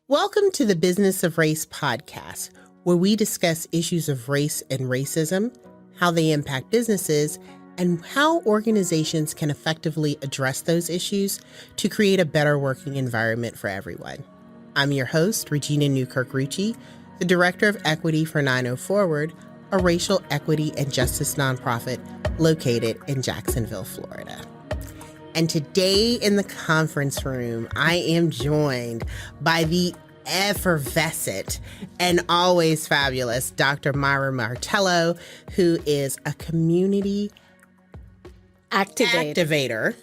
Welcome to the Business of Race podcast, where we discuss issues of race and racism, how they impact businesses, and how organizations can effectively address those issues to create a better working environment for everyone. I'm your host, Regina Newkirk-Rucci, the Director of Equity for 90 Forward, a racial equity and justice nonprofit located in Jacksonville, Florida. And today in the conference room, I am joined by the effervescent and always fabulous Dr. Maira Martelo, who is a community activator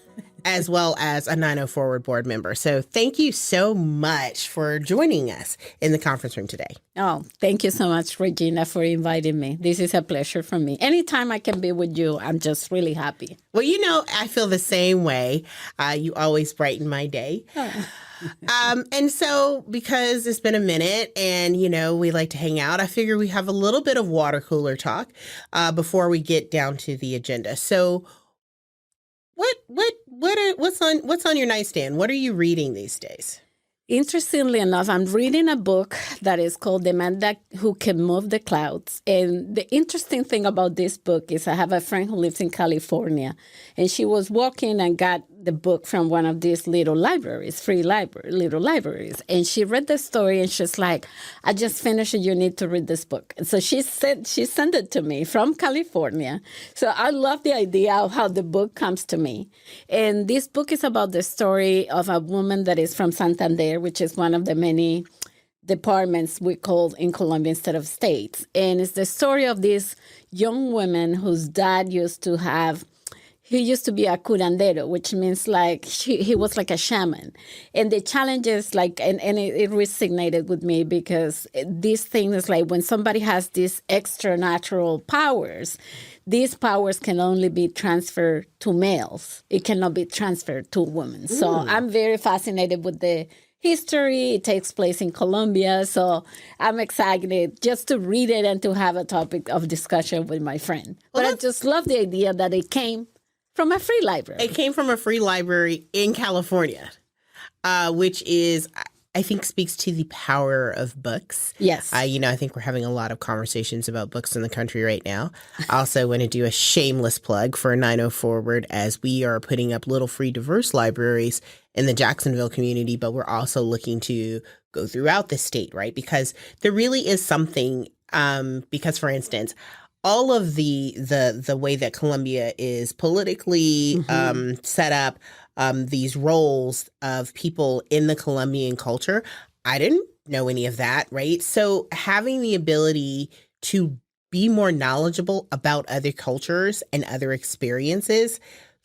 as well as a 90 Forward board member. So thank you so much for joining us in the conference room today. Oh, thank you so much, Regina, for inviting me. This is a pleasure for me. Anytime I can be with you, I'm just really happy. Well, I feel the same way. You always brighten my day. Oh. And so because it's been a minute and, we like to hang out, I figure we have a little bit of water cooler talk before we get down to the agenda. So what's on your nightstand? What are you reading these days? Interestingly enough, I'm reading a book that is called The Man Who Can Move the Clouds. And the interesting thing about this book is I have a friend who lives in California, and she was walking and got the book from one of these little libraries, little libraries. And she read the story and she's like, I just finished it. You need to read this book. And so she sent it to me from California. So I love the idea of how the book comes to me. And this book is about the story of a woman that is from Santander, which is one of the many departments we call in Colombia instead of states. And it's the story of this young woman whose dad used to be a curandero, which means like he was like a shaman. And the challenge is like, and it resonated with me because this thing is like when somebody has these extra natural powers, these powers can only be transferred to males. It cannot be transferred to women. So I'm very fascinated with the history. It takes place in Colombia. So I'm excited just to read it and to have a topic of discussion with my friend. But I just love the idea that it came from a free library. It came from a free library in California, which is, I think, speaks to the power of books. Yes. I think we're having a lot of conversations about books in the country right now. I also want to do a shameless plug for 90 Forward as we are putting up little free diverse libraries in the Jacksonville community, but we're also looking to go throughout the state, right? Because there really is something, because for instance, all of the way that Colombia is politically set up, these roles of people in the Colombian culture, I didn't know any of that, right? So having the ability to be more knowledgeable about other cultures and other experiences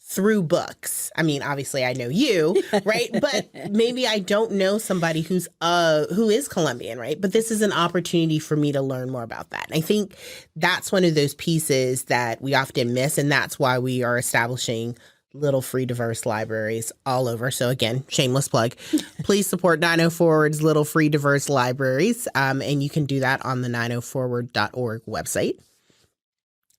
through books. I mean, obviously I know you, right? But maybe I don't know somebody who is Colombian, right? But this is an opportunity for me to learn more about that. And I think that's one of those pieces that we often miss. And that's why we are establishing little free diverse libraries all over. So again, shameless plug, please support 90 Forward's little free diverse libraries. And you can do that on the 90forward.org website.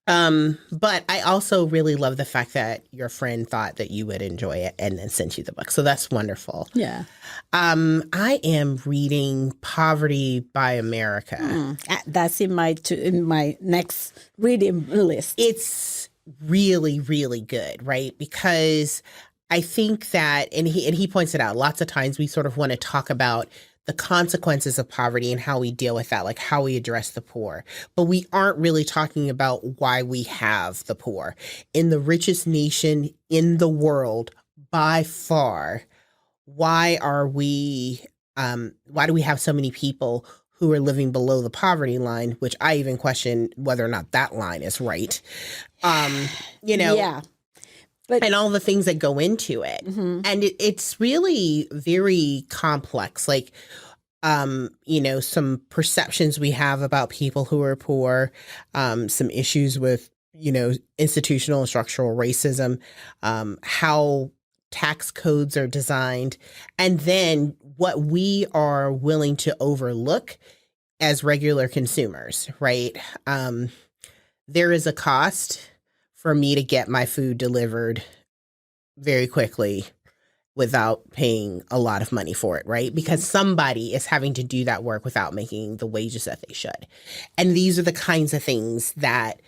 But I also really love the fact that your friend thought that you would enjoy it and then sent you the book. So that's wonderful. Yeah. I am reading Poverty by America. That's in my next reading list. It's really, really good, right? Because I think that, and he points it out, lots of times we sort of want to talk about the consequences of poverty and how we deal with that, like how we address the poor. But we aren't really talking about why we have the poor. In the richest nation in the world, by far, why do we have so many people who are living below the poverty line, which I even question whether or not that line is right. Yeah. But, and all the things that go into it. And it's really very complex. Like, some perceptions we have about people who are poor, some issues with, institutional and structural racism, how tax codes are designed, and then what we are willing to overlook as regular consumers, right? There is a cost for me to get my food delivered very quickly without paying a lot of money for it, right? Because somebody is having to do that work without making the wages that they should. And these are the kinds of things that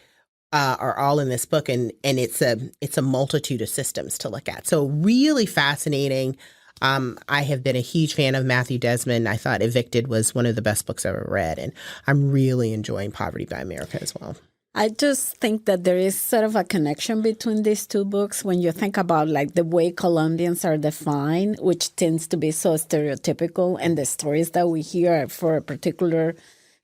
are all in this book, and it's a multitude of systems to look at. So really fascinating. I have been a huge fan of Matthew Desmond. I thought Evicted was one of the best books I've ever read, and I'm really enjoying Poverty by America as well. I just think that there is sort of a connection between these two books when you think about like the way Colombians are defined, which tends to be so stereotypical, and the stories that we hear for a particular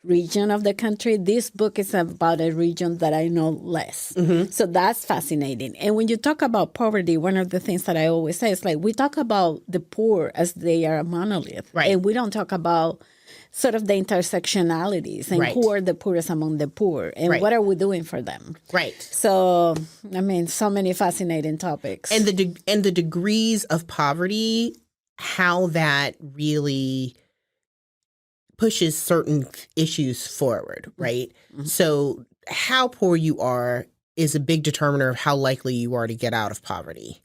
region of the country. This book is about a region that I know less. So that's fascinating. And when you talk about poverty, one of the things that I always say is like we talk about the poor as they are a monolith. Right. And we don't talk about sort of the intersectionalities and Right. who are the poorest among the poor and Right. what are we doing for them. Right. So, I mean, so many fascinating topics. And the degrees of poverty, how that really pushes certain issues forward, right? So how poor you are is a big determiner of how likely you are to get out of poverty.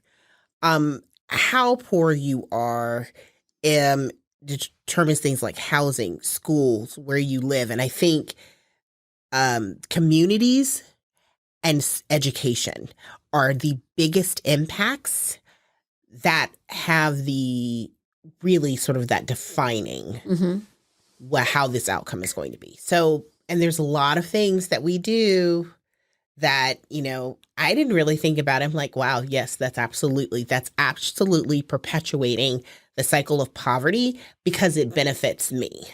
How poor you are determines things like housing, schools, where you live. And I think communities and education are the biggest impacts that have the really sort of that defining how this outcome is going to be. So, and there's a lot of things that we do that, you know, I didn't really think about. I'm like, wow, yes, that's absolutely perpetuating the cycle of poverty because it benefits me,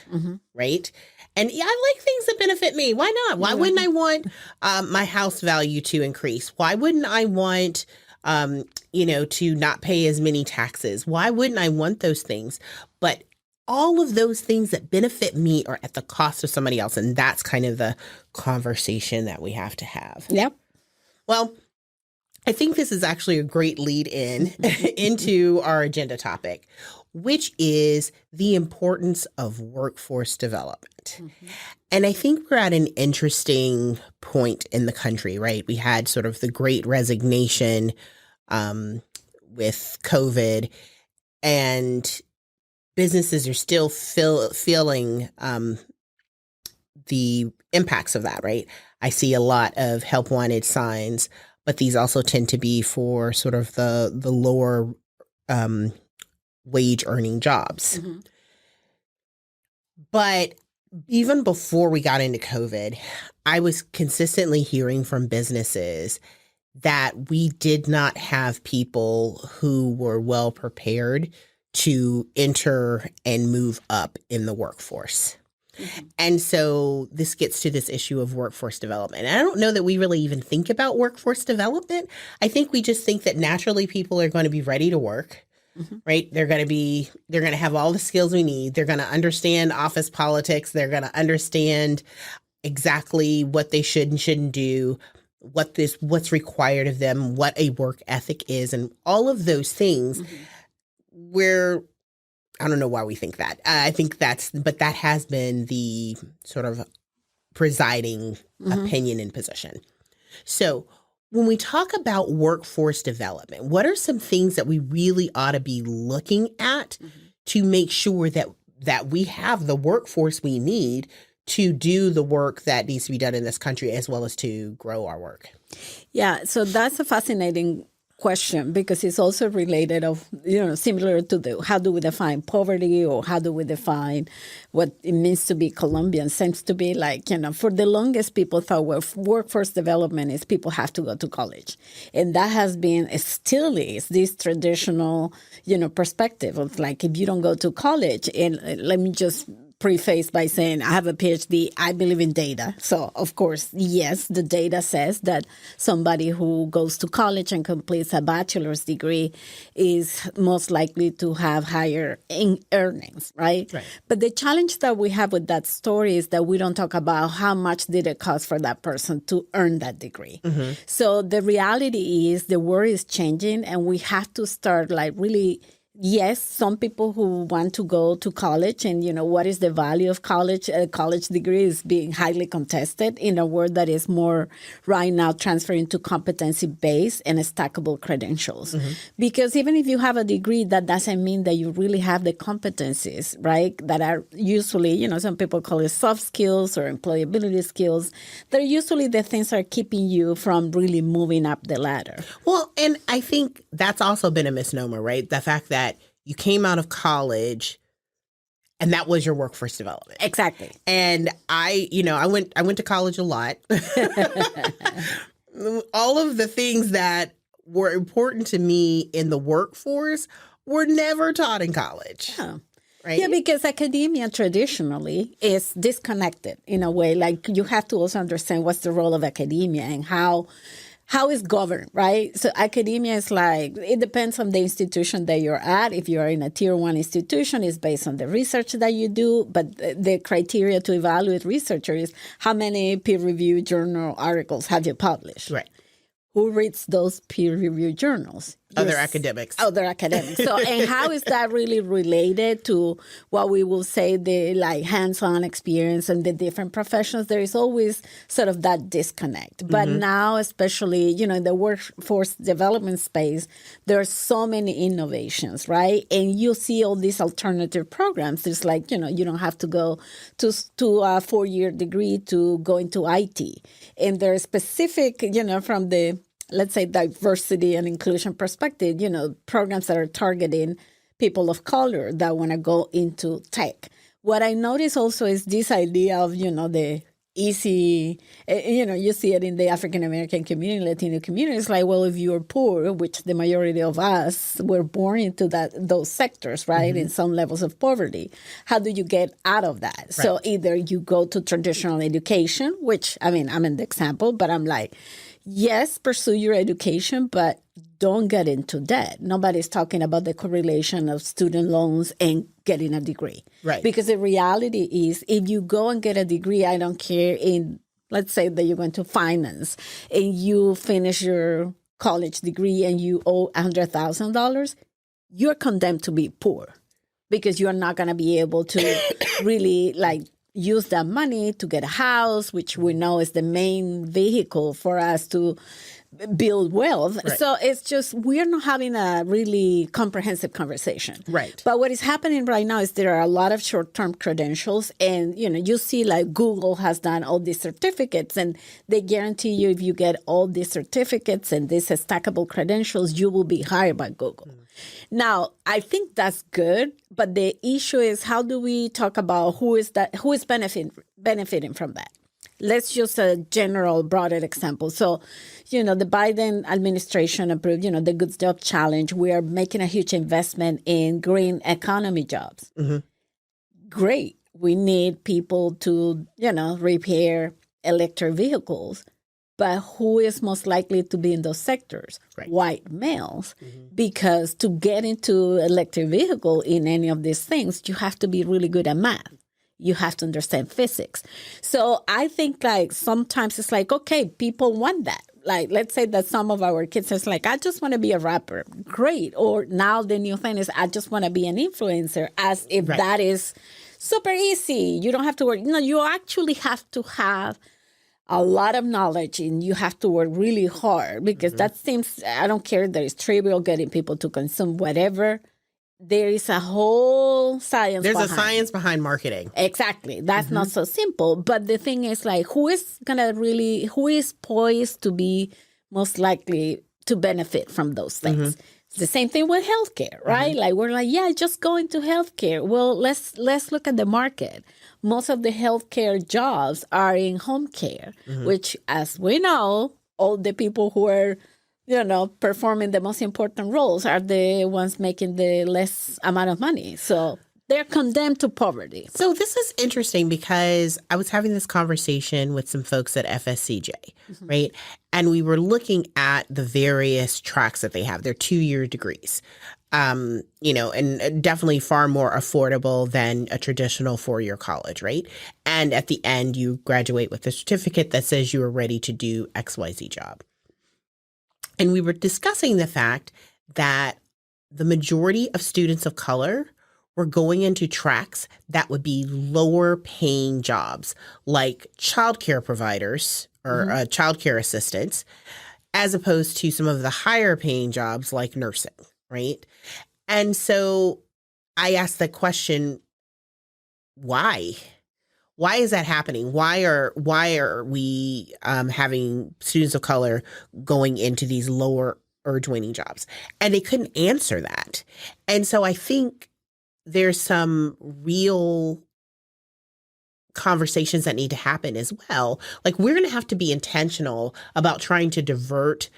right? And yeah, I like things that benefit me. Why not? Why wouldn't I want my house value to increase? Why wouldn't I want, to not pay as many taxes? Why wouldn't I want those things? But all of those things that benefit me are at the cost of somebody else. And that's kind of the conversation that we have to have. Yep. Well, I think this is actually a great lead in into our agenda topic, which is the importance of workforce development. And I think we're at an interesting point in the country, right? We had sort of the great resignation with COVID, and businesses are still feeling the impacts of that, right? I see a lot of help wanted signs, but these also tend to be for sort of the lower wage earning jobs. But even before we got into COVID, I was consistently hearing from businesses that we did not have people who were well prepared to enter and move up in the workforce. And so this gets to this issue of workforce development. And I don't know that we really even think about workforce development. I think we just think that naturally people are going to be ready to work, right? They're going to have all the skills we need. They're going to understand office politics. They're going to understand exactly what they should and shouldn't do, what's required of them, what a work ethic is, and all of those things. Where I don't know why we think that. I think that has been the sort of presiding opinion and position. So when we talk about workforce development, what are some things that we really ought to be looking at to make sure that we have the workforce we need to do the work that needs to be done in this country, as well as to grow our work? Yeah, so that's a fascinating question because it's also related similar to how do we define poverty or how do we define what it means to be Colombian. Seems to be like, for the longest people thought workforce development is people have to go to college. And that has been, still is this traditional, perspective of like, if you don't go to college, and let me just preface by saying I have a PhD. I believe in data. So, of course, yes, the data says that somebody who goes to college and completes a bachelor's degree is most likely to have higher earnings, right? But the challenge that we have with that story is that we don't talk about how much did it cost for that person to earn that degree. So the reality is the world is changing, and we have to start like really Yes, some people who want to go to college and, what is the value of college? A college degree is being highly contested in a world that is more right now transferring to competency-based and stackable credentials. Because even if you have a degree, that doesn't mean that you really have the competencies, right? That are usually, some people call it soft skills or employability skills. They're usually the things that are keeping you from really moving up the ladder. Well, and I think that's also been a misnomer, right? The fact that you came out of college and that was your workforce development. Exactly. And I went to college a lot. All of the things that were important to me in the workforce were never taught in college. Oh. Right? Yeah, because academia traditionally is disconnected in a way. Like you have to also understand what's the role of academia and how it's governed, right? So academia is like, it depends on the institution that you're at. If you're in a tier 1 institution, it's based on the research that you do. But the criteria to evaluate researchers is how many peer-reviewed journal articles have you published? Right. Who reads those peer-reviewed journals? Other academics. Other academics. So, and how is that really related to what we will say the like hands-on experience and the different professions? There is always sort of that disconnect. But now, especially, in the workforce development space, there are so many innovations, right? And you see all these alternative programs. It's like, you don't have to go to a 4-year degree to go into IT. And there are specific, from the let's say diversity and inclusion perspective, programs that are targeting people of color that want to go into tech. What I notice also is this idea of, the easy, you see it in the African-American community, Latino community. It's like, well, if you're poor, which the majority of us were born into those sectors, right, in some levels of poverty, how do you get out of that? Right. So either you go to traditional education, which, I'm in the example, but I'm like, yes, pursue your education, but don't get into debt. Nobody's talking about the correlation of student loans and getting a degree. Right. Because the reality is if you go and get a degree, I don't care, let's say that you're going to finance and you finish your college degree and you owe $100,000, you're condemned to be poor because you're not going to be able to really use that money to get a house, which we know is the main vehicle for us to build wealth. Right. So it's just, we're not having a really comprehensive conversation. Right. But what is happening right now is there are a lot of short-term credentials and, you see like Google has done all these certificates and they guarantee you if you get all these certificates and these stackable credentials, you will be hired by Google. Now, I think that's good, but the issue is how do we talk about who is benefiting from that? Let's use a general, broader example. So, the Biden administration approved, the Good Job Challenge. We are making a huge investment in green economy jobs. Great. We need people to, repair electric vehicles. But who is most likely to be in those sectors? Right. White males. Because to get into electric vehicle in any of these things, you have to be really good at math. You have to understand physics. So I think sometimes it's like, okay, people want that. Let's say that some of our kids is like, I just want to be a rapper. Great. Or now the new thing is, I just want to be an influencer, as if that is super easy. You don't have to work. You actually have to have a lot of knowledge and you have to work really hard because that seems, I don't care that it's trivial getting people to consume whatever. There is a whole science behind. There's a science behind marketing. Exactly. That's not so simple. But the thing is who is poised to be most likely to benefit from those things? It's the same thing with healthcare, right? We're like, yeah, just go into healthcare. Well, let's look at the market. Most of the healthcare jobs are in home care, which, as we know, all the people who are, performing the most important roles are the ones making the less amount of money. So they're condemned to poverty. So this is interesting because I was having this conversation with some folks at FSCJ, right? And we were looking at the various tracks that they have. They're 2-year degrees. And definitely far more affordable than a traditional 4-year college, right? And at the end, you graduate with a certificate that says you are ready to do XYZ job. And we were discussing the fact that the majority of students of color were going into tracks that would be lower paying jobs, like childcare providers or childcare assistants, as opposed to some of the higher paying jobs like nursing, right? And so I asked the question, why? Why is that happening? Why are we having students of color going into these lower wage earning jobs? And they couldn't answer that. And so I think there's some real conversations that need to happen as well. Like, we're going to have to be intentional about trying to divert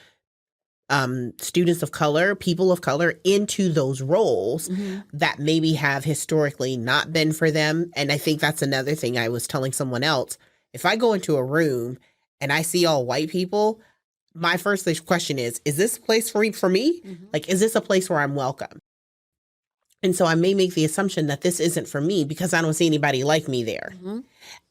students of color, people of color, into those roles that maybe have historically not been for them. And I think that's another thing I was telling someone else. If I go into a room and I see all white people, my first question is this a place for me? Like, is this a place where I'm welcome? And so I may make the assumption that this isn't for me because I don't see anybody like me there.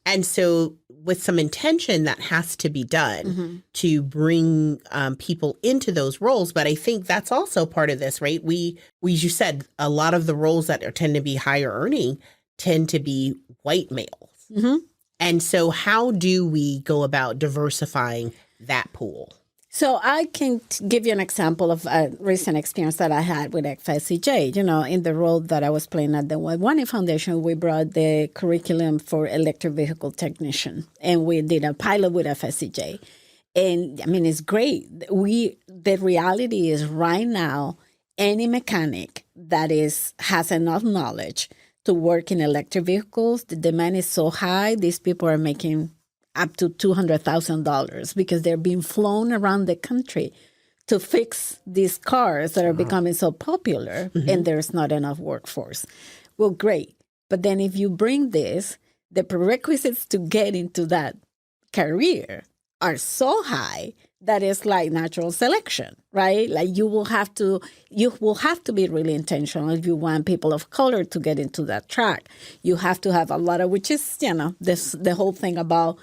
And so with some intention that has to be done to bring people into those roles. But I think that's also part of this, right? We, as you said, a lot of the roles that tend to be higher earning tend to be white males. And so how do we go about diversifying that pool? So I can give you an example of a recent experience that I had with FSCJ. You know, in the role that I was playing at the One Foundation, we brought the curriculum for electric vehicle technician, and we did a pilot with FSCJ. And I mean, it's great. The reality is right now, any mechanic that has enough knowledge to work in electric vehicles, the demand is so high, these people are making up to $200,000 because they're being flown around the country to fix these cars that are becoming so popular, and there's not enough workforce. Well, great. But then if you bring this, the prerequisites to get into that career are so high that it's like natural selection, right? Like you will have to be really intentional if you want people of color to get into that track. You have to have a lot of, which is, the whole thing about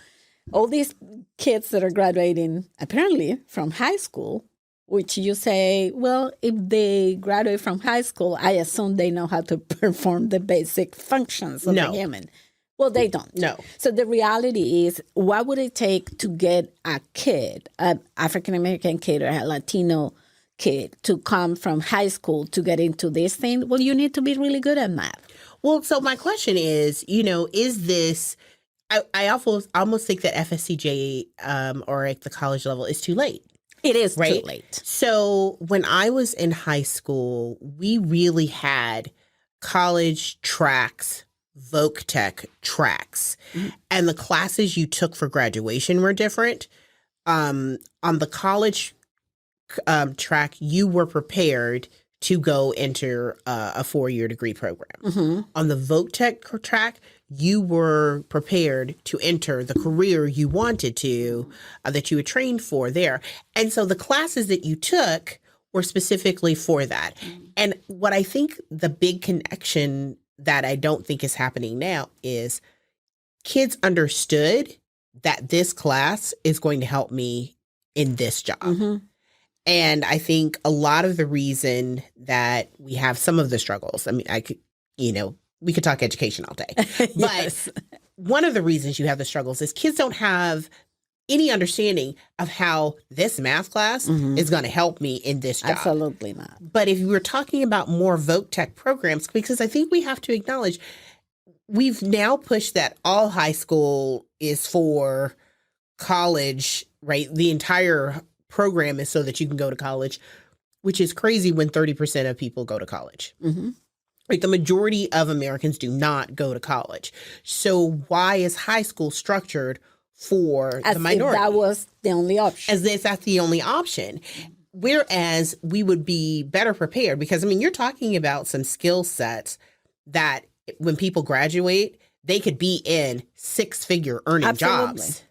all these kids that are graduating apparently from high school, which you say, well, if they graduate from high school, I assume they know how to perform the basic functions of a human. Well, they don't. No. So the reality is, what would it take to get a kid, an African-American kid or a Latino kid, to come from high school to get into this thing? Well, you need to be really good at math. Well, so my question is, is this... I almost think that FSCJ or at the college level is too late. It is right? too late. So when I was in high school, we really had college tracks, voc tech tracks, and the classes you took for graduation were different. On the college track, you were prepared to go enter a 4-year degree program. On the voc tech track, you were prepared to enter the career you wanted to, that you were trained for there. And so the classes that you took were specifically for that. And what I think the big connection that I don't think is happening now is kids understood that this class is going to help me in this job. And I think a lot of the reason that we have some of the struggles, I mean, we could talk education all day, but one of the reasons you have the struggles is kids don't have any understanding of how this math class is going to help me in this job. Absolutely not. But if we're talking about more voc tech programs, because I think we have to acknowledge we've now pushed that all high school is for college, right? The entire program is so that you can go to college, which is crazy when 30% of people go to college. Right? The majority of Americans do not go to college. So why is high school structured for the minority? If that was the only option. As if that's the only option. Whereas we would be better prepared because, I mean, you're talking about some skill sets that when people graduate, they could be in 6-figure earning jobs.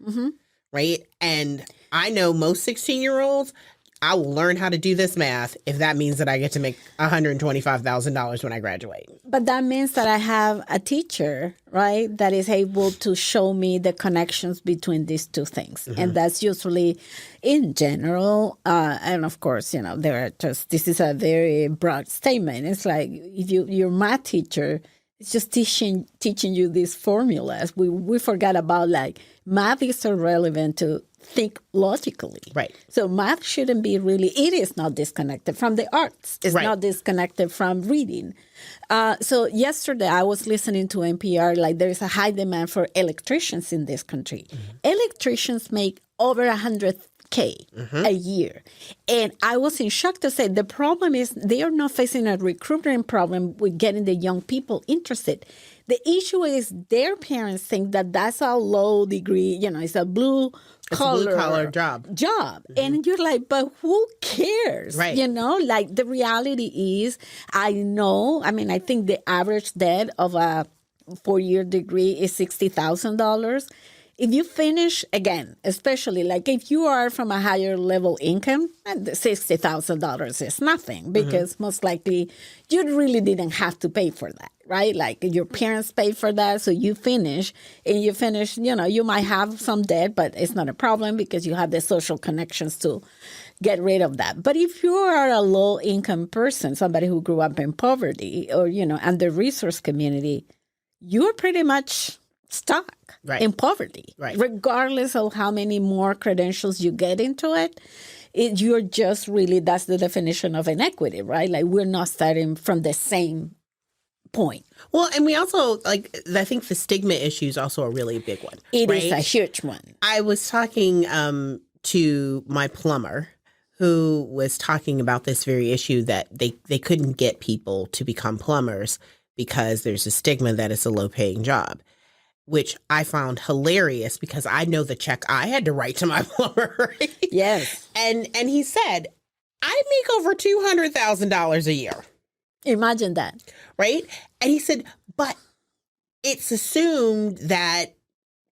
Right? And I know most 16-year-olds I will learn how to do this math if that means that I get to make $125,000 when I graduate. But that means that I have a teacher, right, that is able to show me the connections between these two things. Mm-hmm. And that's usually in general. And of course, there are this is a very broad statement. It's like if your math teacher is just teaching you these formulas. We forgot about like math is so relevant to think logically. Right. So math shouldn't be it is not disconnected from the arts. It's not disconnected from reading. So yesterday I was listening to NPR, like there is a high demand for electricians in this country. Mm-hmm. Electricians make over $100K a year. And I was in shock to say the problem is they are not facing a recruitment problem with getting the young people interested. The issue is their parents think that that's a low degree, it's a blue collar job. Mm-hmm. And you're like, but who cares? Right. Like the reality is, I think the average debt of a 4-year degree is $60,000. If you finish, again, especially like if you are from a higher level income, $60,000 is nothing because most likely you really didn't have to pay for that, right? Like your parents paid for that, so you finish, you might have some debt, but it's not a problem because you have the social connections to get rid of that. But if you are a low income person, somebody who grew up in poverty or, under resource community, you're pretty much stuck in poverty, regardless of how many more credentials you get into it. You're just really, that's the definition of inequity, right? Like we're not starting from the same point. Well, and we also, I think the stigma issue is also a really big one. It is a huge one. I was talking to my plumber who was talking about this very issue that they couldn't get people to become plumbers because there's a stigma that it's a low-paying job, which I found hilarious because I know the check I had to write to my plumber. Right? Yes. And he said, I make over $200,000 a year. Imagine that. Right? And he said, but it's assumed that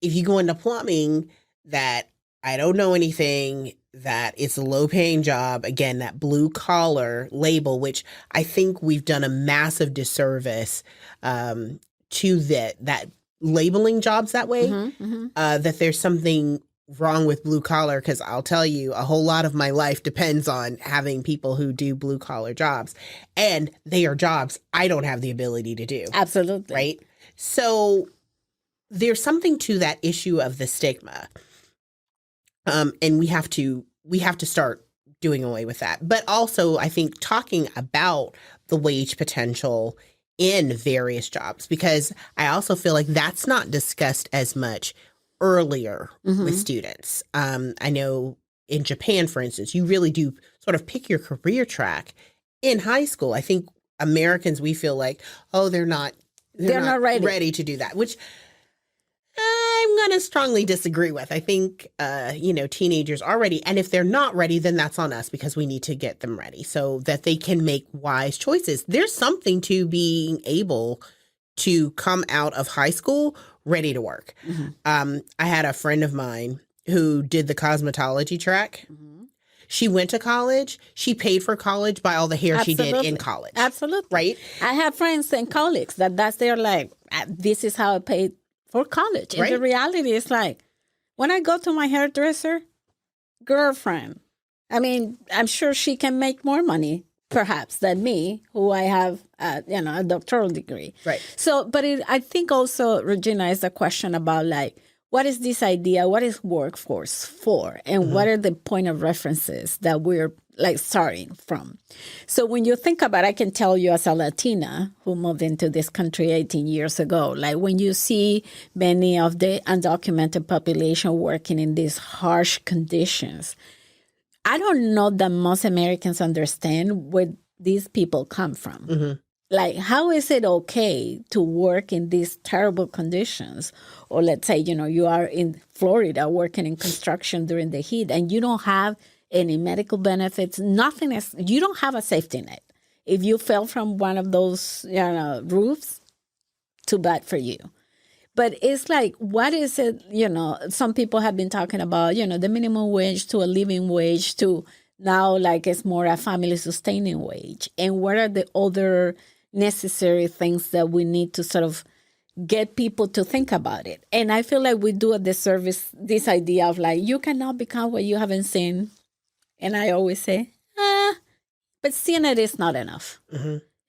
if you go into plumbing, that I don't know anything, that it's a low-paying job. Again, that blue-collar label, which I think we've done a massive disservice to that labeling jobs that way, that there's something wrong with blue collar, because I'll tell you, a whole lot of my life depends on having people who do blue collar jobs, and they are jobs I don't have the ability to do. Absolutely. Right? So there's something to that issue of the stigma. And we have to start doing away with that. But also, I think talking about the wage potential in various jobs, because I also feel like that's not discussed as much earlier with students. I know in Japan, for instance, you really do sort of pick your career track in high school. I think Americans, we feel like, oh, they're not ready to do that, which I'm going to strongly disagree with. I think, teenagers are ready. And if they're not ready, then that's on us because we need to get them ready so that they can make wise choices. There's something to being able to come out of high school ready to work. I had a friend of mine who did the cosmetology track. She went to college. She paid for college by all the hair she did in college. Absolutely. Right? I have friends and colleagues that's their like, this is how I paid for college. And the reality is like, when I go to my hairdresser, girlfriend, I mean, I'm sure she can make more money, perhaps, than me, who I have, a doctoral degree. Right. So, but I think also, Regina, is a question about like, what is this idea? What is workforce for? And what are the point of references that we're like starting from? So when you think about, I can tell you as a Latina who moved into this country 18 years ago, like when you see many of the undocumented population working in these harsh conditions, I don't know that most Americans understand where these people come from. Like, how is it okay to work in these terrible conditions? Or let's say, you are in Florida working in construction during the heat and you don't have any medical benefits, nothing is, you don't have a safety net. If you fell from one of those, roofs, too bad for you. But it's like, what is it, some people have been talking about, the minimum wage to a living wage to Now, like, it's more a family sustaining wage. And what are the other necessary things that we need to sort of get people to think about it? And I feel like we do a disservice, this idea of like, you cannot become what you haven't seen. And I always say, but seeing it is not enough.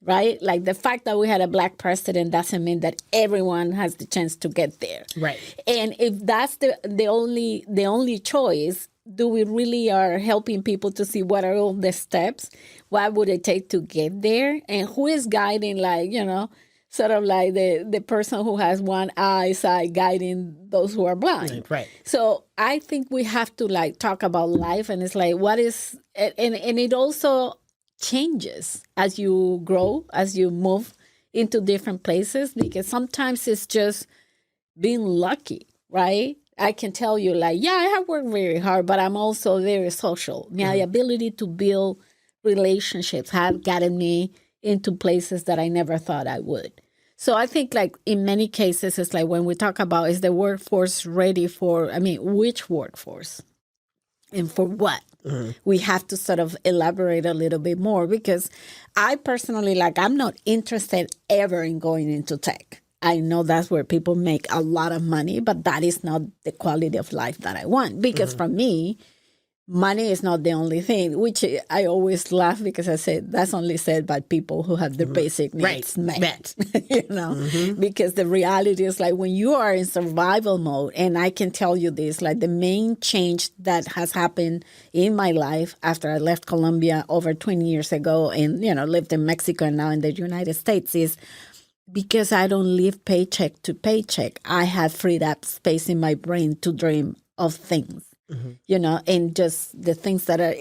Right? Like the fact that we had a Black president doesn't mean that everyone has the chance to get there. Right. And if that's the only choice, do we really are helping people to see what are all the steps? What would it take to get there? And who is guiding, like, sort of like the person who has one eyesight guiding those who are blind. Right. So I think we have to like talk about life, and it's like, what is, and it also changes as you grow, as you move into different places, because sometimes it's just being lucky, right? I can tell you, like, yeah, I have worked very hard, but I'm also very social. My ability to build relationships have gotten me into places that I never thought I would. So I think, like, in many cases, it's like when we talk about, is the workforce ready for, which workforce? And for what? We have to sort of elaborate a little bit more, because I personally, like, I'm not interested ever in going into tech. I know that's where people make a lot of money, but that is not the quality of life that I want. Because for me, money is not the only thing, which I always laugh, because I say that's only said by people who have their basic needs met. Because the reality is, like, when you are in survival mode, and I can tell you this, like, the main change that has happened in my life after I left Colombia over 20 years ago and, lived in Mexico and now in the United States is because I don't live paycheck to paycheck. I have freed up space in my brain to dream of things. And just the things that are,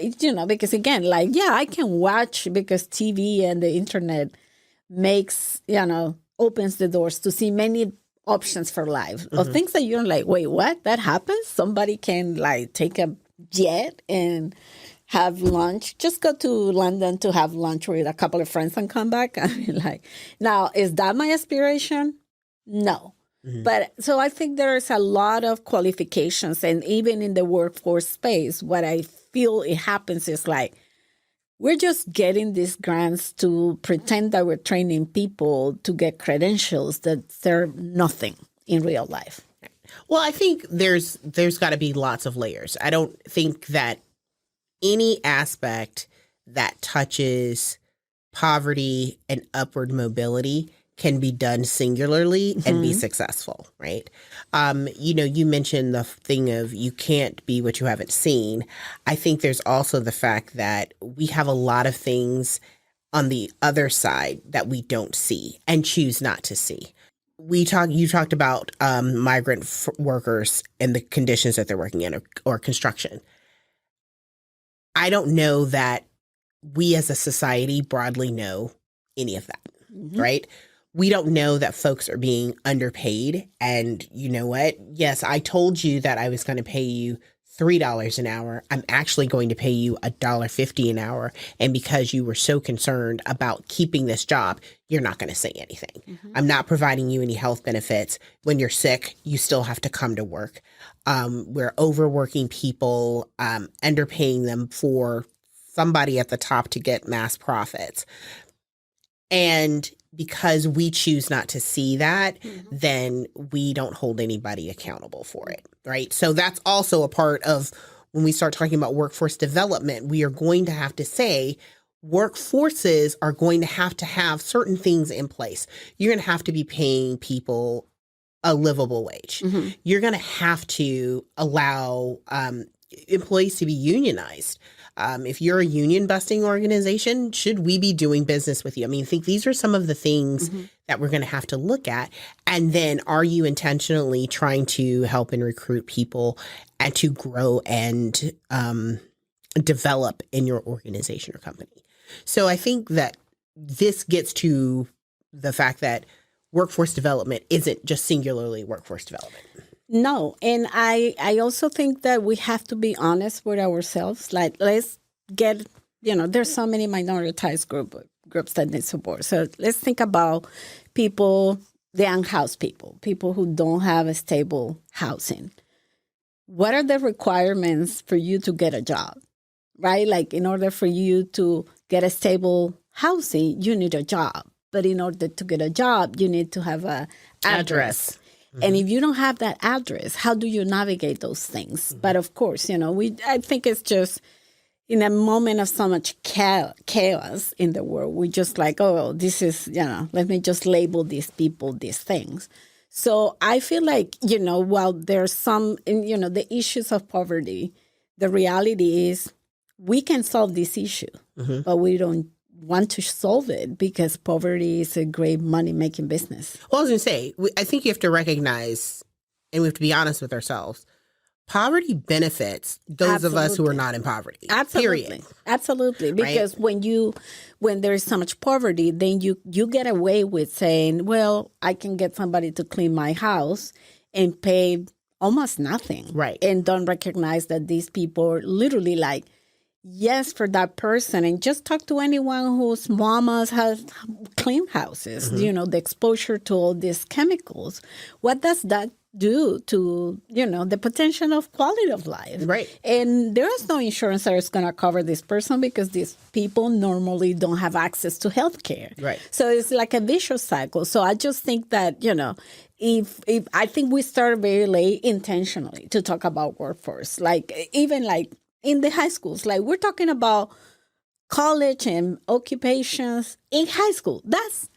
because again, like, yeah, I can watch, because TV and the internet makes, opens the doors to see many options for life of things that you're like, wait, what? That happens? Somebody can, like, take a jet and have lunch, just go to London to have lunch with a couple of friends and come back. Now, is that my aspiration? No. But so I think there's a lot of qualifications, and even in the workforce space, what I feel it happens is like, we're just getting these grants to pretend that we're training people to get credentials that serve nothing in real life. Well, I think there's got to be lots of layers. I don't think that any aspect that touches poverty and upward mobility can be done singularly and be successful, right? You mentioned the thing of you can't be what you haven't seen. I think there's also the fact that we have a lot of things on the other side that we don't see and choose not to see. You talked about migrant workers and the conditions that they're working in, or construction. I don't know that we as a society broadly know any of that, right? We don't know that folks are being underpaid. And you know what? Yes, I told you that I was going to pay you $3 an hour. I'm actually going to pay you $1.50 an hour. And because you were so concerned about keeping this job, you're not going to say anything. I'm not providing you any health benefits. When you're sick, you still have to come to work. We're overworking people, underpaying them for somebody at the top to get mass profits. And because we choose not to see that, then we don't hold anybody accountable for it, right? So that's also a part of when we start talking about workforce development. We are going to have to say workforces are going to have certain things in place. You're going to have to be paying people a livable wage. You're going to have to allow employees to be unionized. If you're a union-busting organization, should we be doing business with you? I think these are some of the things that we're going to have to look at. And then, are you intentionally trying to help and recruit people and to grow and develop in your organization or company? So I think that this gets to the fact that workforce development isn't just singularly workforce development. No. And I also think that we have to be honest with ourselves. Like, let's get, there's so many minoritized groups that need support. So let's think about people, the unhoused people who don't have a stable housing. What are the requirements for you to get a job, right? Like in order for you to get a stable housing, you need a job. But in order to get a job, you need to have a address. And if you don't have that address, how do you navigate those things? But of course, I think it's just in a moment of so much chaos in the world, we just like, oh, this is, let me just label these people, these things. So I feel like, while there's some, the issues of poverty, the reality is we can solve this issue, but we don't want to solve it because poverty is a great money-making business. Well, I was going to say, I think you have to recognize, and we have to be honest with ourselves, poverty benefits those of us who are not in poverty. Absolutely. Period. Absolutely. Because when there's so much poverty, then you get away with saying, well, I can get somebody to clean my house and pay almost nothing. Right. And don't recognize that these people are literally like, yes, for that person. And just talk to anyone whose mamas have clean houses, the exposure to all these chemicals. What does that do to, the potential of quality of life? Right. And there is no insurance that is going to cover this person because these people normally don't have access to health care. Right. So it's like a vicious cycle. So I just think that, if I think we started very late intentionally to talk about workforce, like even like in the high schools, like we're talking about college and occupations in high school. That's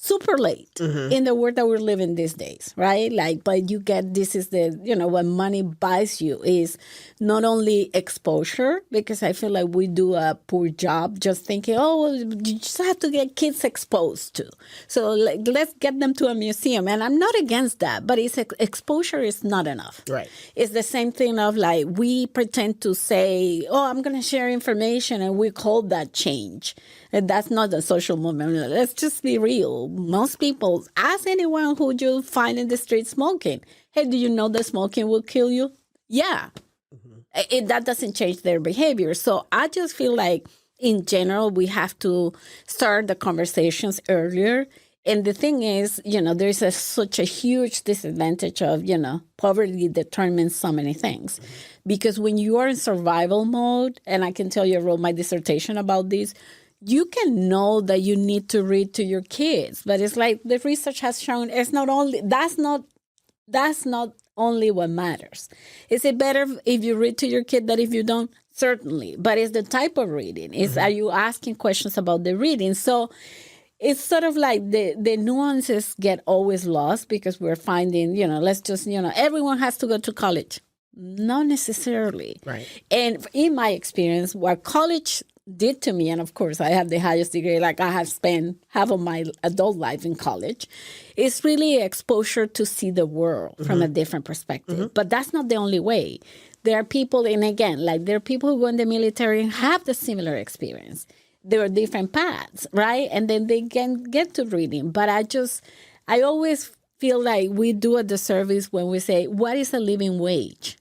super late in the world that we're living these days, right? Like, but you get, this is the, what money buys you is not only exposure, because I feel like we do a poor job just thinking, oh, well, you just have to get kids exposed to. So like, let's get them to a museum. And I'm not against that, but exposure is not enough. Right. It's the same thing of like, we pretend to say, oh, I'm going to share information, and we call that change. And that's not a social movement. Let's just be real. Most people, ask anyone who you find in the street smoking, hey, do you know that smoking will kill you? Yeah. That doesn't change their behavior. So I just feel like, in general, we have to start the conversations earlier. And the thing is, there's such a huge disadvantage of, poverty determines so many things. Because when you are in survival mode, and I can tell you I wrote my dissertation about this, you can know that you need to read to your kids, but it's like the research has shown that's not only what matters. Is it better if you read to your kid than if you don't? Certainly, but it's the type of reading. Are you asking questions about the reading? So it's sort of like the nuances get always lost because we're finding, let's just, everyone has to go to college. Not necessarily. Right. And in my experience, what college did to me, and of course I have the highest degree, like I have spent half of my adult life in college, is really exposure to see the world from a different perspective. But that's not the only way. There are people, and again, like there are people who go in the military and have the similar experience. There are different paths, right? And then they can get to reading. But I always feel like we do a disservice when we say, what is a living wage?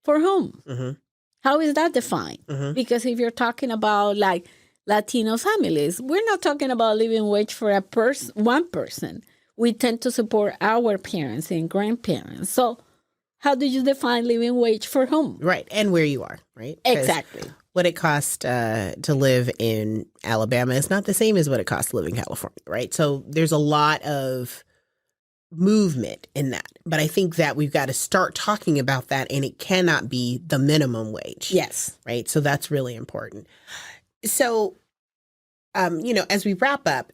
For whom? How is that defined? Because if you're talking about like Latino families, we're not talking about living wage for one person. We tend to support our parents and grandparents. So how do you define living wage for whom? Right. And where you are, right? Exactly. What it costs to live in Alabama is not the same as what it costs to live in California, right? So there's a lot of movement in that. But I think that we've got to start talking about that, and it cannot be the minimum wage. Yes. Right. So that's really important. So, as we wrap up,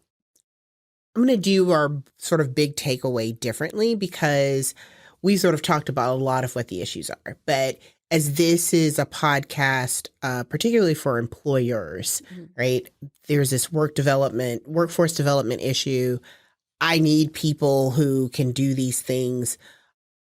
I'm going to do our sort of big takeaway differently because we sort of talked about a lot of what the issues are. But as this is a podcast, particularly for employers, right, there's this workforce development issue. I need people who can do these things,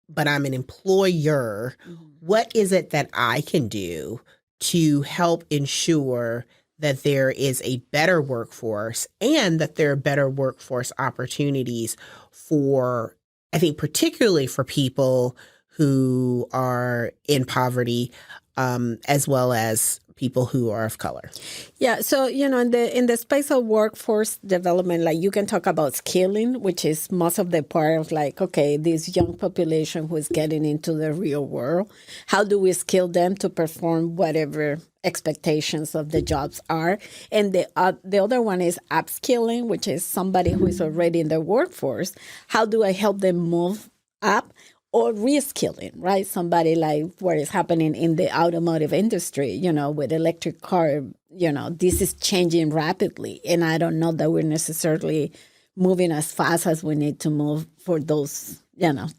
but I'm an employer. What is it that I can do to help ensure that there is a better workforce and that there are better workforce opportunities for, I think, particularly for people who are in poverty, as well as people who are of color. Yeah, so in the space of workforce development, like you can talk about skilling, which is most of the part of like, okay, this young population who is getting into the real world, how do we skill them to perform whatever expectations of the jobs are? And the other one is upskilling, which is somebody who is already in the workforce. How do I help them move up? Or reskilling, right? Somebody like what is happening in the automotive industry, with electric car, this is changing rapidly. And I don't know that we're necessarily moving as fast as we need to move for those,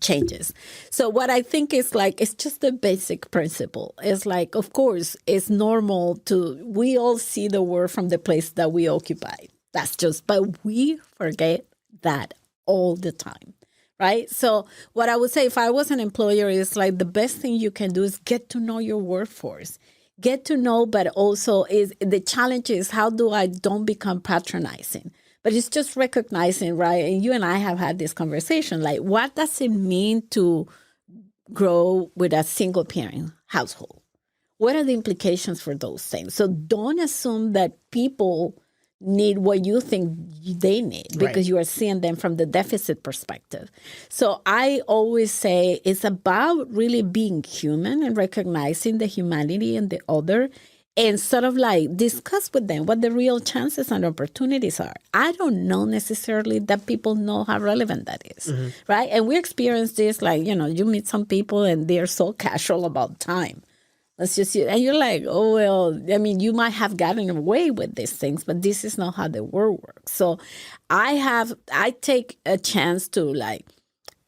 changes. So what I think is like, it's just a basic principle. It's like, of course, it's normal we all see the world from the place that we occupy. But we forget that all the time. Right. So what I would say if I was an employer is like the best thing you can do is get to know your workforce. Get to know, but also is the challenge is how do I don't become patronizing? But it's just recognizing, right? And you and I have had this conversation, like what does it mean to grow with a single parent household? What are the implications for those things? So don't assume that people need what you think they need because you are seeing them from the deficit perspective. So I always say it's about really being human and recognizing the humanity in the other and sort of like discuss with them what the real chances and opportunities are. I don't know necessarily that people know how relevant that is, right? And we experience this like, you meet some people and they're so casual about time. And you're like, oh, well, I mean, you might have gotten away with these things, but this is not how the world works. So I take a chance to like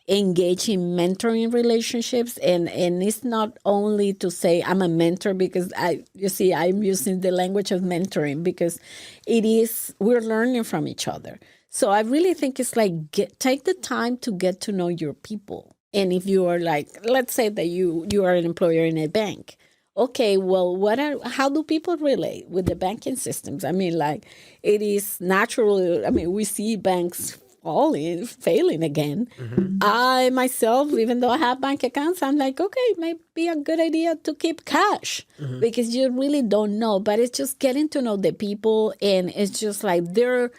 engage in mentoring relationships. And it's not only to say I'm a mentor because I'm using the language of mentoring because we're learning from each other. So I really think it's like take the time to get to know your people. And if you are like, let's say that you are an employer in a bank. Okay, well, how do people relate with the banking systems? I mean, like, it is natural. I mean, we see banks failing again. I myself, even though I have bank accounts, I'm like, okay, it might be a good idea to keep cash because you really don't know. But it's just getting to know the people, and it's just like there are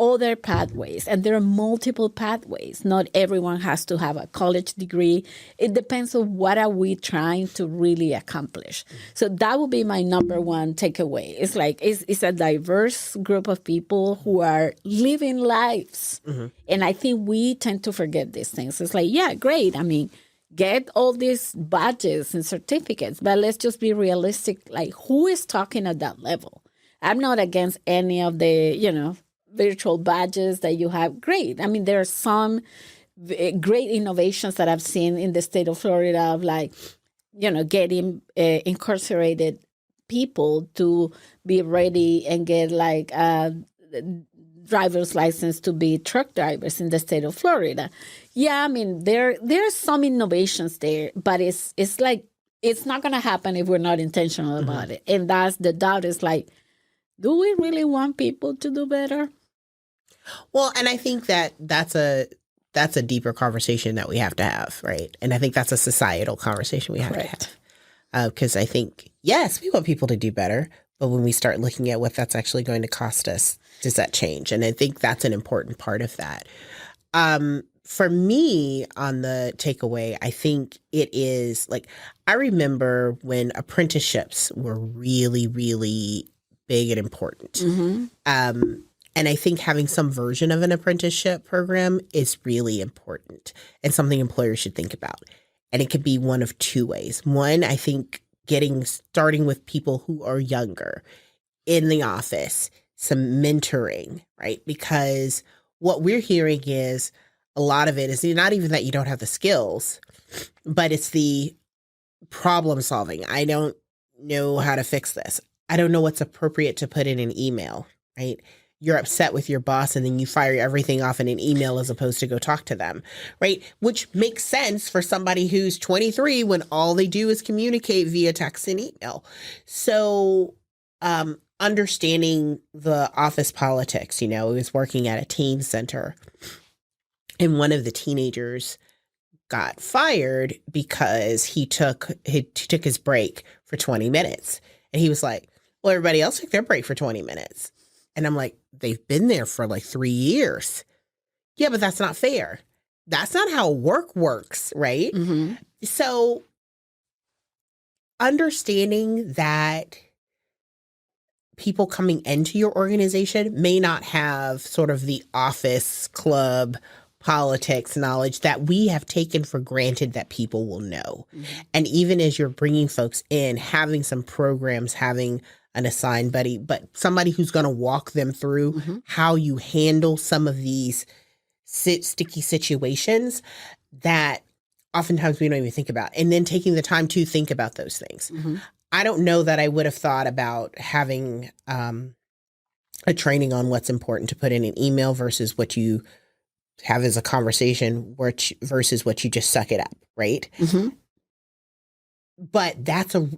other pathways, and there are multiple pathways. Not everyone has to have a college degree. It depends on what are we trying to really accomplish. So that would be my number one takeaway. It's like it's a diverse group of people who are living lives. And I think we tend to forget these things. It's like, yeah, great. I mean, get all these badges and certificates, but let's just be realistic. Like, who is talking at that level? I'm not against any of the, virtual badges that you have. Great. I mean, there are some great innovations that I've seen in the state of Florida of like, getting incarcerated people to be ready and get like a driver's license to be truck drivers in the state of Florida. Yeah, I mean, there are some innovations there, but it's like, it's not going to happen if we're not intentional about it. And that's the doubt is like, do we really want people to do better? Well, and I think that's a deeper conversation that we have to have, right? And I think that's a societal conversation we have to have. Because I think, yes, we want people to do better, but when we start looking at what that's actually going to cost us, does that change? And I think that's an important part of that. For me, on the takeaway, I think it is like, I remember when apprenticeships were really, really big and important. And I think having some version of an apprenticeship program is really important and something employers should think about. And it could be one of two ways. One, I think starting with people who are younger in the office, some mentoring, right? Because what we're hearing is a lot of it is not even that you don't have the skills, but it's the problem solving. I don't know how to fix this. I don't know what's appropriate to put in an email, right? You're upset with your boss and then you fire everything off in an email as opposed to go talk to them, right? Which makes sense for somebody who's 23 when all they do is communicate via text and email. So understanding the office politics, I was working at a teen center and one of the teenagers got fired because he took his break for 20 minutes. And he was like, Well, everybody else took their break for 20 minutes. And I'm like, they've been there for like 3 years. Yeah, but that's not fair. That's not how work works, right? Mm-hmm. So understanding that people coming into your organization may not have sort of the office, club, politics knowledge that we have taken for granted that people will know. Mm-hmm. And even as you're bringing folks in, having some programs, having an assigned buddy, but somebody who's going to walk them through mm-hmm. how you handle some of these sticky situations that oftentimes we don't even think about. And then taking the time to think about those things. Mm-hmm. I don't know that I would have thought about having a training on what's important to put in an email versus what you have as a conversation versus what you just suck it up, right? Mm-hmm. But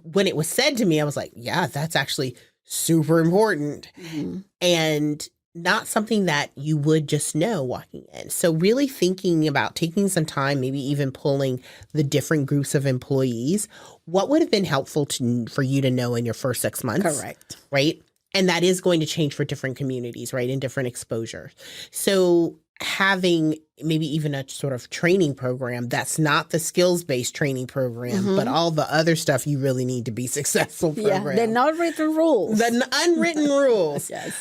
when it was said to me, I was like, yeah, that's actually super important. Mm-hmm. And not something that you would just know walking in. So really thinking about taking some time, maybe even pulling the different groups of employees, what would have been helpful for you to know in your first 6 months? Correct. Right? And that is going to change for different communities, right? And different exposure. So having maybe even a sort of training program that's not the skills-based training program, mm-hmm. but all the other stuff you really need to be successful program. Yeah, the not written rules. The unwritten rules. Yes.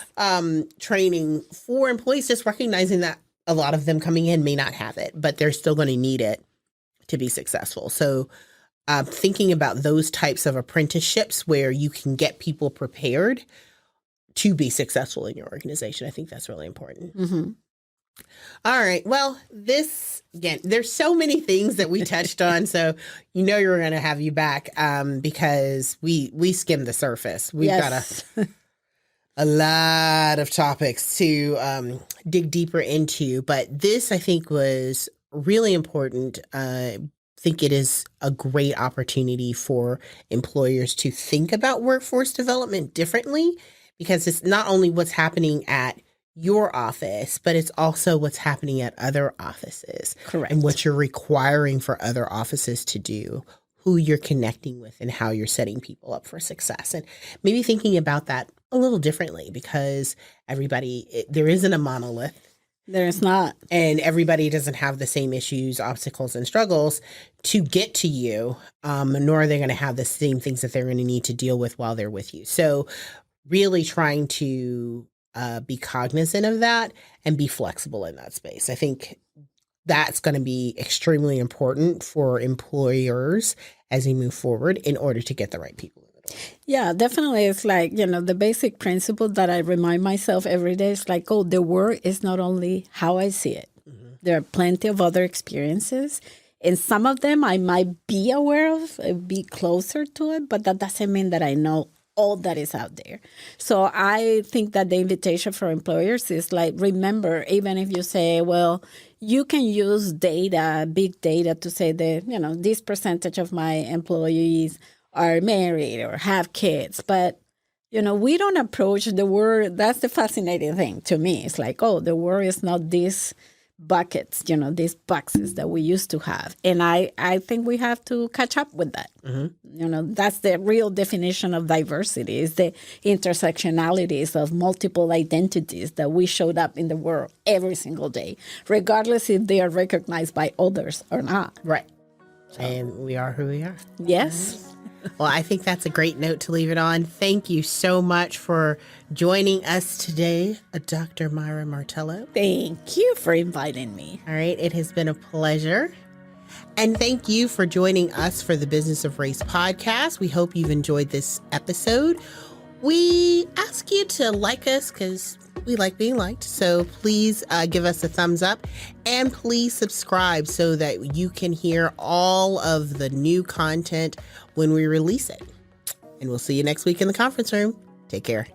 Training for employees, just recognizing that a lot of them coming in may not have it, but they're still going to need it to be successful. So thinking about those types of apprenticeships where you can get people prepared to be successful in your organization, I think that's really important. Mm-hmm. All right. Well, again, there's so many things that we touched on. So, you're going to have you back because we skimmed the surface. We've got a lot of topics to dig deeper into. But this, I think, was really important. I think it is a great opportunity for employers to think about workforce development differently, because it's not only what's happening at your office, but it's also what's happening at other offices. Correct. And what you're requiring for other offices to do, who you're connecting with, and how you're setting people up for success. And maybe thinking about that a little differently, because there isn't a monolith. There's not. And everybody doesn't have the same issues, obstacles, and struggles to get to you, nor are they going to have the same things that they're going to need to deal with while they're with you. So really trying to be cognizant of that and be flexible in that space. I think that's going to be extremely important for employers as we move forward in order to get the right people in the door. Yeah, definitely. It's like, the basic principle that I remind myself every day is like, the work is not only how I see it. Mm-hmm. There are plenty of other experiences, and some of them I might be aware of, be closer to it, but that doesn't mean that I know all that is out there. So I think that the invitation for employers is like, remember, even if you say, well, you can use data, big data, to say that, this percentage of my employees are married or have kids. But, we don't approach the world. That's the fascinating thing to me. It's like, the world is not these buckets, these boxes that we used to have. And I think we have to catch up with that. Mm-hmm. That's the real definition of diversity, is the intersectionalities of multiple identities that we showed up in the world every single day, regardless if they are recognized by others or not. Right. So. And we are who we are. Yes. Mm-hmm. Well, I think that's a great note to leave it on. Thank you so much for joining us today, Dr. Maira Martelo. Thank you for inviting me. All right. It has been a pleasure. And thank you for joining us for the Business of Race podcast. We hope you've enjoyed this episode. We ask you to like us because we like being liked. So please give us a thumbs up, and please subscribe so that you can hear all of the new content when we release it. And we'll see you next week in the conference room. Take care.